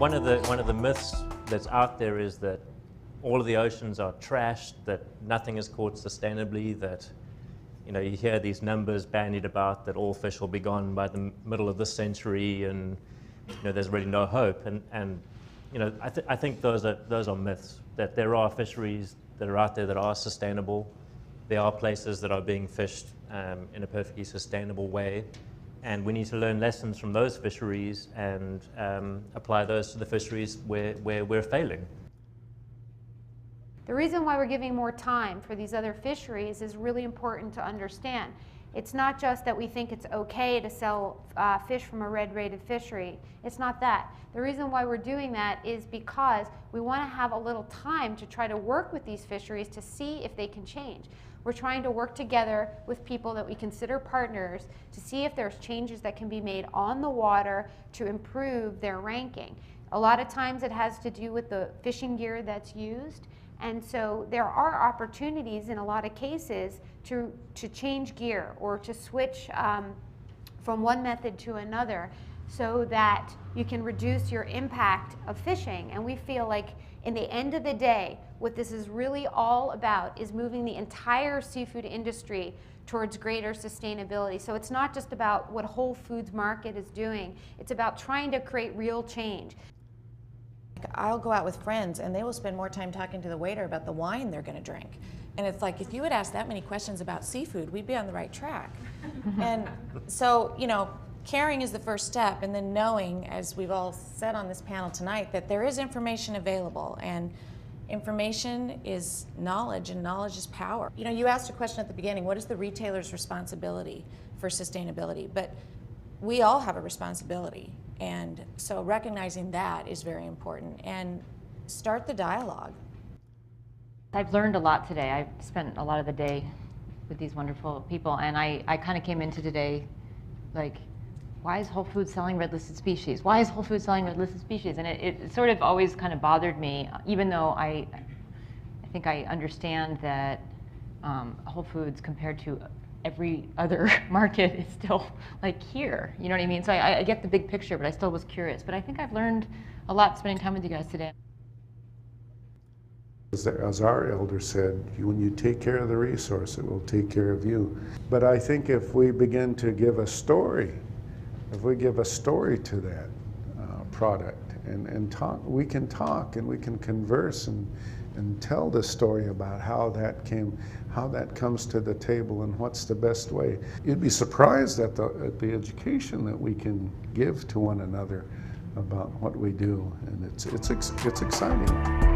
One of the myths that's out there is that all of the oceans are trashed, that nothing is caught sustainably, that you hear these numbers bandied about that all fish will be gone by the middle of this century, and there's really no hope. And I think those are myths. That there are fisheries that are out there that are sustainable. There are places that are being fished in a perfectly sustainable way, and we need to learn lessons from those fisheries and apply those to the fisheries where we're failing. The reason why we're giving more time for these other fisheries is really important to understand. It's not just that we think it's okay to sell fish from a red-rated fishery. It's not that. The reason why we're doing that is because we want to have a little time to try to work with these fisheries to see if they can change. We're trying to work together with people that we consider partners to see if there's changes that can be made on the water to improve their ranking. A lot of times it has to do with the fishing gear that's used. And so there are opportunities in a lot of cases to change gear or to switch from one method to another so that you can reduce your impact of fishing. And we feel like in the end of the day, what this is really all about is moving the entire seafood industry towards greater sustainability. So it's not just about what Whole Foods Market is doing, it's about trying to create real change. I'll go out with friends and they will spend more time talking to the waiter about the wine they're going to drink. And it's like, if you had asked that many questions about seafood, we'd be on the right track. And so, caring is the first step, and then knowing, as we've all said on this panel tonight, that there is information available, and information is knowledge, and knowledge is power. You asked a question at the beginning, what is the retailer's responsibility for sustainability? But we all have a responsibility. And so recognizing that is very important, and start the dialogue. I've learned a lot today. I've spent a lot of the day with these wonderful people, and I kind of came into today like, why is Whole Foods selling red listed species? Why is Whole Foods selling red listed species? And it sort of always kind of bothered me, even though I think I understand that Whole Foods compared to every other market is still like here, you know what I mean? So I get the big picture, but I still was curious. But I think I've learned a lot spending time with you guys today. As our elder said, when you take care of the resource, it will take care of you. But I think if we begin to give a story, if we give a story to that product and talk, we can talk and we can converse and tell the story about how that comes to the table and what's the best way. You'd be surprised at the education that we can give to one another about what we do, and it's exciting.